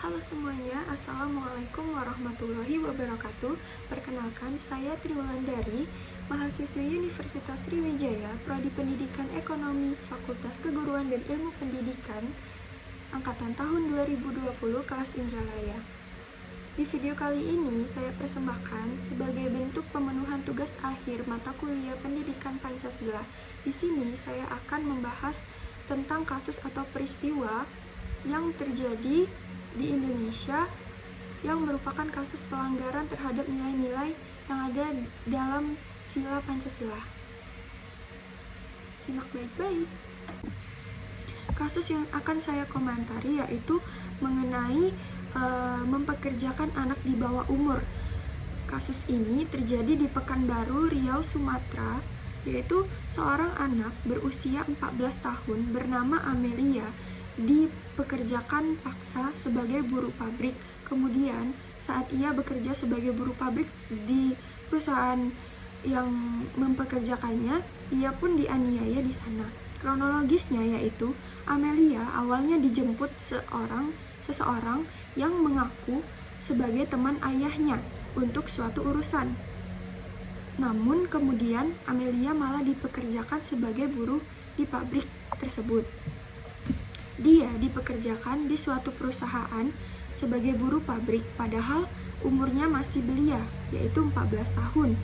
Halo semuanya, Assalamualaikum warahmatullahi wabarakatuh. Perkenalkan, saya Triwulandari, mahasiswi Universitas Sriwijaya, Prodi Pendidikan Ekonomi, Fakultas Keguruan dan Ilmu Pendidikan, Angkatan tahun 2020, kelas Indralaya. Di video kali ini, saya persembahkan sebagai bentuk pemenuhan tugas akhir mata kuliah Pendidikan Pancasila. Di sini, saya akan membahas tentang kasus atau peristiwa yang terjadi di Indonesia yang merupakan kasus pelanggaran terhadap nilai-nilai yang ada dalam sila Pancasila. Simak baik-baik. Kasus yang akan saya komentari yaitu mengenai mempekerjakan anak di bawah umur. Kasus ini terjadi di Pekanbaru, Riau, Sumatera, yaitu seorang anak berusia 14 tahun bernama Amelia dipekerjakan paksa sebagai buruh pabrik. Kemudian saat ia bekerja sebagai buruh pabrik di perusahaan yang mempekerjakannya, ia pun dianiaya di sana. Kronologisnya yaitu Amelia awalnya dijemput seseorang yang mengaku sebagai teman ayahnya untuk suatu urusan. Namun kemudian Amelia malah dipekerjakan sebagai buruh di pabrik tersebut. Dia dipekerjakan di suatu perusahaan sebagai buruh pabrik, padahal umurnya masih belia, yaitu 14 tahun,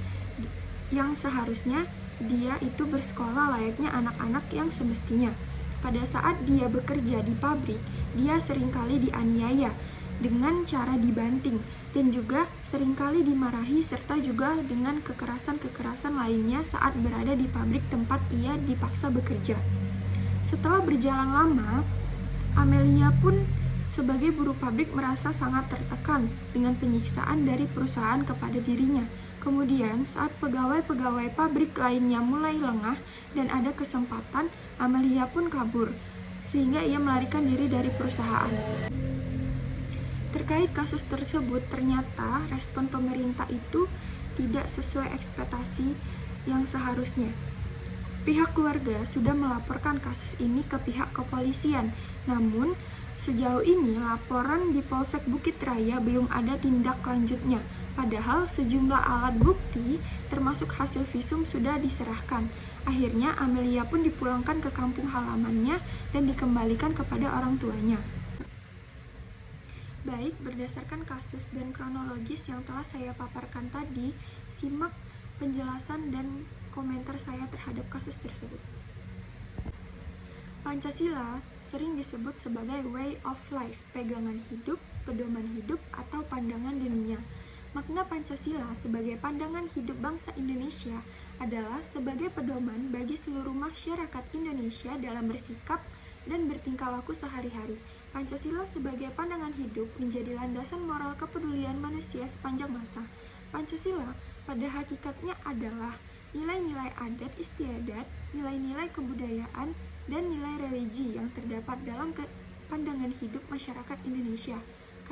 yang seharusnya dia itu bersekolah layaknya anak-anak yang semestinya. Pada saat dia bekerja di pabrik, dia seringkali dianiaya dengan cara dibanting dan juga seringkali dimarahi serta juga dengan kekerasan-kekerasan lainnya saat berada di pabrik tempat ia dipaksa bekerja. Setelah berjalan lama, Amelia pun sebagai buruh pabrik merasa sangat tertekan dengan penyiksaan dari perusahaan kepada dirinya. Kemudian saat pegawai-pegawai pabrik lainnya mulai lengah dan ada kesempatan, Amelia pun kabur, sehingga ia melarikan diri dari perusahaan. Terkait kasus tersebut, ternyata respon pemerintah itu tidak sesuai ekspektasi yang seharusnya. Pihak keluarga sudah melaporkan kasus ini ke pihak kepolisian, namun sejauh ini laporan di Polsek Bukit Raya belum ada tindak lanjutnya. Padahal sejumlah alat bukti termasuk hasil visum sudah diserahkan. Akhirnya Amelia pun dipulangkan ke kampung halamannya dan dikembalikan kepada orang tuanya. Baik, berdasarkan kasus dan kronologis yang telah saya paparkan tadi, simak penjelasan dan komentar saya terhadap kasus tersebut. Pancasila sering disebut sebagai way of life, pegangan hidup, pedoman hidup, atau pandangan dunia. Makna Pancasila sebagai pandangan hidup bangsa Indonesia adalah sebagai pedoman bagi seluruh masyarakat Indonesia dalam bersikap dan bertingkah laku sehari-hari. Pancasila sebagai pandangan hidup menjadi landasan moral kepedulian manusia sepanjang masa. Pancasila pada hakikatnya adalah nilai-nilai adat istiadat, nilai-nilai kebudayaan, dan nilai religi yang terdapat dalam pandangan hidup masyarakat Indonesia.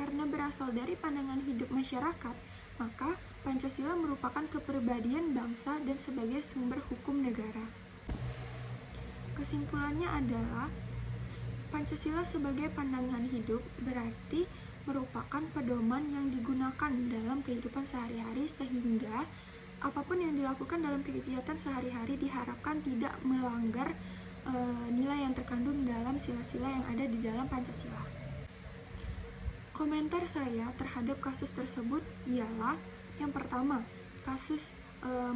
Karena berasal dari pandangan hidup masyarakat, maka Pancasila merupakan kepribadian bangsa dan sebagai sumber hukum negara. Kesimpulannya adalah Pancasila sebagai pandangan hidup berarti merupakan pedoman yang digunakan dalam kehidupan sehari-hari sehingga apapun yang dilakukan dalam kegiatan sehari-hari diharapkan tidak melanggar nilai yang terkandung dalam sila-sila yang ada di dalam Pancasila. Komentar saya terhadap kasus tersebut ialah yang pertama, kasus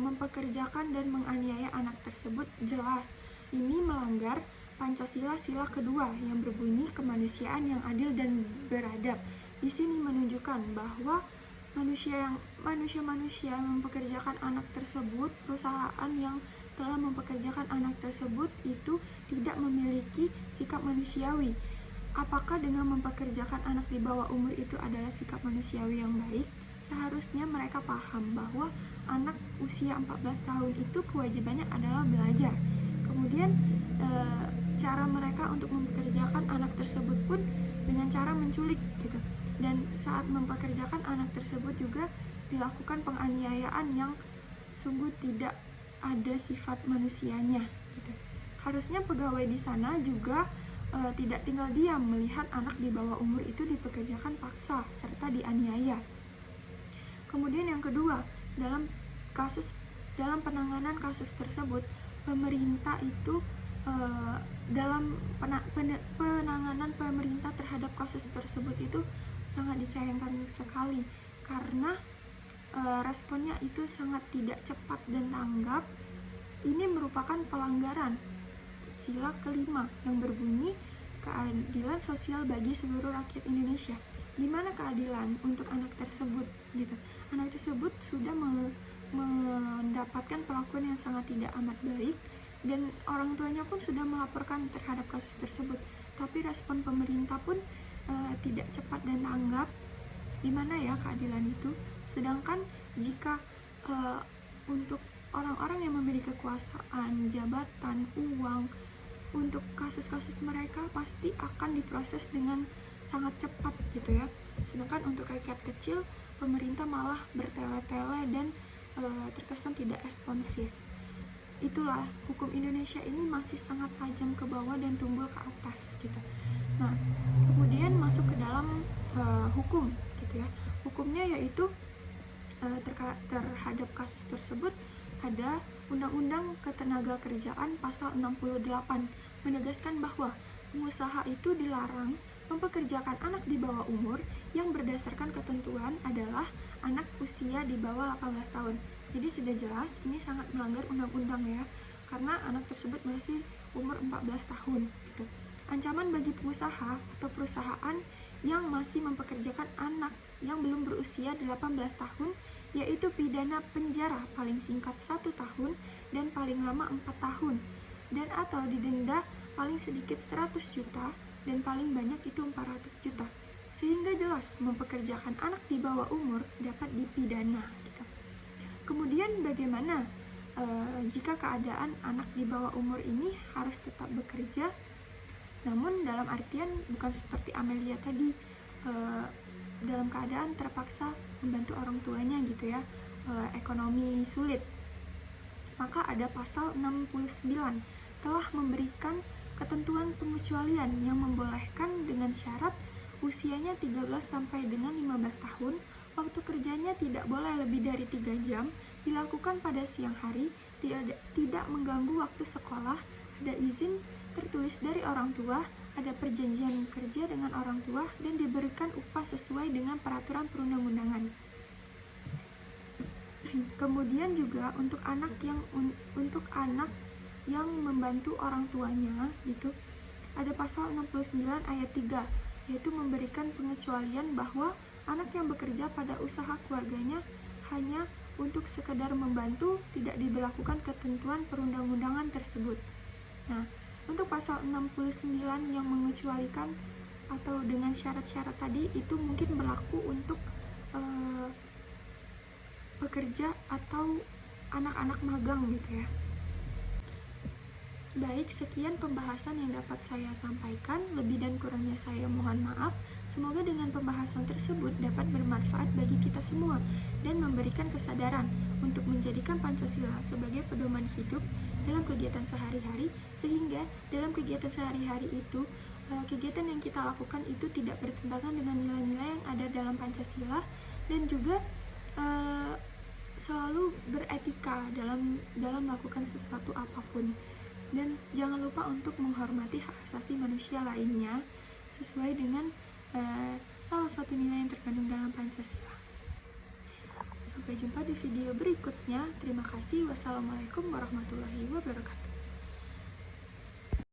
mempekerjakan dan menganiaya anak tersebut jelas ini melanggar Pancasila sila kedua yang berbunyi kemanusiaan yang adil dan beradab. Di sini menunjukkan bahwa manusia yang mempekerjakan anak tersebut, perusahaan yang telah mempekerjakan anak tersebut itu tidak memiliki sikap manusiawi. Apakah dengan mempekerjakan anak di bawah umur itu adalah sikap manusiawi yang baik? Seharusnya mereka paham bahwa anak usia 14 tahun itu kewajibannya adalah belajar. Kemudian cara mereka untuk mempekerjakan anak tersebut pun dengan cara menculik gitu. Dan saat mempekerjakan anak tersebut juga dilakukan penganiayaan yang sungguh tidak ada sifat manusianya gitu. Harusnya pegawai di sana juga tidak tinggal diam melihat anak di bawah umur itu dipekerjakan paksa serta dianiaya. Kemudian yang kedua, dalam penanganan kasus tersebut, pemerintah itu dalam penanganan pemerintah terhadap kasus tersebut itu sangat disayangkan sekali, karena responnya itu sangat tidak cepat dan tanggap. Ini merupakan pelanggaran sila kelima yang berbunyi keadilan sosial bagi seluruh rakyat Indonesia. Di mana keadilan untuk anak tersebut gitu. Anak tersebut sudah mendapatkan perlakuan yang sangat tidak amat baik, dan orang tuanya pun sudah melaporkan terhadap kasus tersebut, tapi respon pemerintah pun tidak cepat dan tanggap. Di mana ya keadilan itu? Sedangkan jika untuk orang-orang yang memiliki kekuasaan, jabatan, uang, untuk kasus-kasus mereka pasti akan diproses dengan sangat cepat gitu ya. Sedangkan untuk rakyat kecil, pemerintah malah bertele-tele dan terkesan tidak responsif. Itulah, hukum Indonesia ini masih sangat tajam ke bawah dan tumbul ke atas gitu. Nah, kemudian masuk ke dalam hukum gitu ya. Hukumnya yaitu terhadap kasus tersebut ada Undang-Undang Ketenagakerjaan Pasal 68 menegaskan bahwa pengusaha itu dilarang mempekerjakan anak di bawah umur yang berdasarkan ketentuan adalah anak usia di bawah 18 tahun. Jadi sudah jelas ini sangat melanggar undang-undang ya, karena anak tersebut masih umur 14 tahun gitu. Ancaman bagi pengusaha atau perusahaan yang masih mempekerjakan anak yang belum berusia 18 tahun yaitu pidana penjara paling singkat 1 tahun dan paling lama 4 tahun, dan atau didenda paling sedikit 100 juta dan paling banyak itu 400 juta. Sehingga jelas mempekerjakan anak di bawah umur dapat dipidana gitu. Kemudian bagaimana jika keadaan anak di bawah umur ini harus tetap bekerja, namun dalam artian bukan seperti Amelia tadi, dalam keadaan terpaksa membantu orang tuanya gitu ya, ekonomi sulit. Maka ada pasal 69 telah memberikan ketentuan pengecualian yang membolehkan dengan syarat usianya 13 sampai dengan 15 tahun, waktu kerjanya tidak boleh lebih dari 3 jam, dilakukan pada siang hari, tidak mengganggu waktu sekolah, ada izin tertulis dari orang tua, ada perjanjian kerja dengan orang tua, dan diberikan upah sesuai dengan peraturan perundang-undangan. Kemudian juga untuk anak yang membantu orang tuanya gitu, ada pasal 69 ayat 3, yaitu memberikan pengecualian bahwa anak yang bekerja pada usaha keluarganya hanya untuk sekedar membantu, tidak diberlakukan ketentuan perundang-undangan tersebut. Nah, untuk pasal 69 yang mengecualikan atau dengan syarat-syarat tadi itu mungkin berlaku untuk pekerja atau anak-anak magang gitu ya. Baik, sekian pembahasan yang dapat saya sampaikan. Lebih dan kurangnya saya mohon maaf. Semoga dengan pembahasan tersebut dapat bermanfaat bagi kita semua dan memberikan kesadaran untuk menjadikan Pancasila sebagai pedoman hidup dalam kegiatan sehari-hari, sehingga dalam kegiatan sehari-hari itu kegiatan yang kita lakukan itu tidak bertentangan dengan nilai-nilai yang ada dalam Pancasila, dan juga selalu beretika dalam melakukan sesuatu apapun. Dan jangan lupa untuk menghormati hak asasi manusia lainnya sesuai dengan salah satu nilai yang terkandung dalam Pancasila. Sampai jumpa di video berikutnya. Terima kasih. Wassalamualaikum warahmatullahi wabarakatuh.